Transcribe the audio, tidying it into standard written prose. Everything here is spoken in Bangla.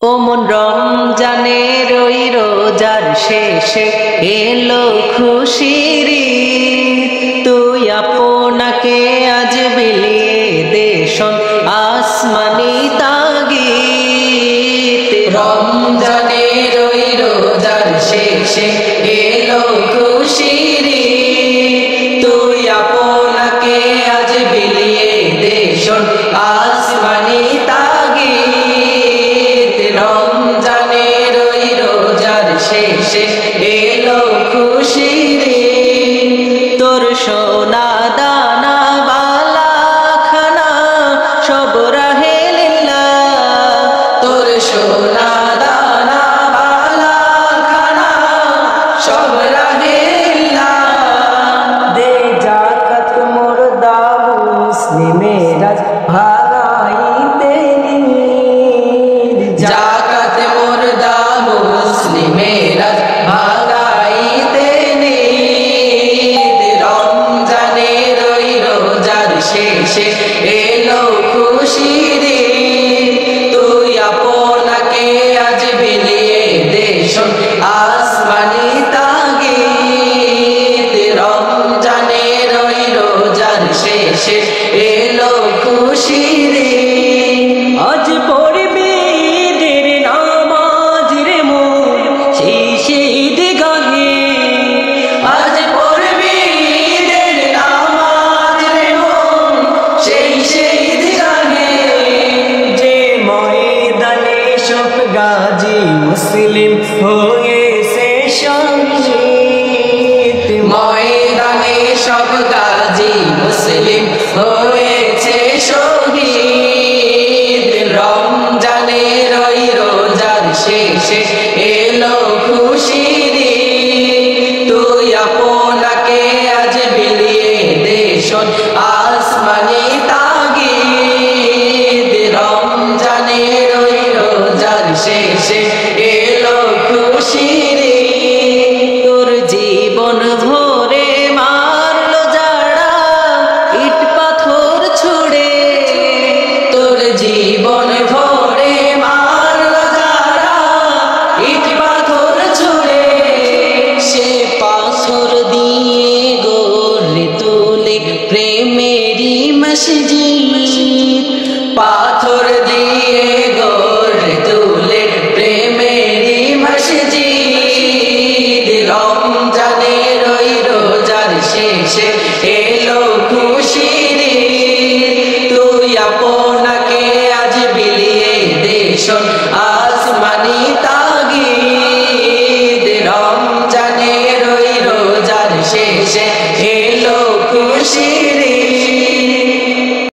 ও মন রমজানের ওই রোজার শেষে এলো খুশির ঈদ, তুই আপনাকে আজ বিলিয়ে দে শোন আসমানি তাগিদ। রমজানের ওই রোজার শেষে এলো খুশির ঈদ, তুই আপনাকে আজ বিলিয়ে দে শোন আসমানি তাগিদ। রমজানের ওই রোজার শেষে এলো খুশির ঈদ, তোর সোনা দানা বালা খানা সব রাহে লিল্লাহ, তোর সোনা দানা বালা খানা সব রাহে লিল্লাহ। দে যাকাত মোর দাও মুসলিমেরা ভাগাইতে নিদ, যাকাত মোর দাও মুসলিমেরা ভাগাইতে নিদ। রমজানের ওই রোজার শেষে এলো খুশির ঈদ, তুই আপনাকে আজ বিলিয়ে দে শোন আসমানি তাগিদ। রমজানের ওই রোজার শেষে এলো খুশির ঈদ, আজ পড়বি ঈদের নামাজ রে মন সেই ঈদগাহে, আজ পড়বি ঈদের নামাজ রে মন সেই ঈদগাহে। যে ময়দানে সব গাজী মুসলিম হয়েছে শহীদ, ময়দানে সব গাজী মুসলিম হয়েছে শহীদ। রমজানের ওই রোজার শেষে এলো খুশির ঈদ, তুই আপনাকে আজ বিলিয়ে দে শোন আসমানি তাগিদ। রমজানের ওই রোজার শেষে এলো খুশির ঈদ, তোর জীবন ভরে মারলো যারা ইট পাথর ছুড়ে, তোর জীবন ভরে মারলো যারা ইট পাথর ছুড়ে। সে পাথর দিয়ে গড়ে তোলে প্রেমেরই মসজিদ, পাথর দিয়ে গড়ে তোলে প্রেমেরই মসজিদ। রমজানের ওই রোজার শেষে এলো খুশির ঈদ, তুই আপনাকে আজ বিলিয়ে দে শোন আসমানি তাগিদ। রমজানের ওই রোজার শেষে এলো খুশির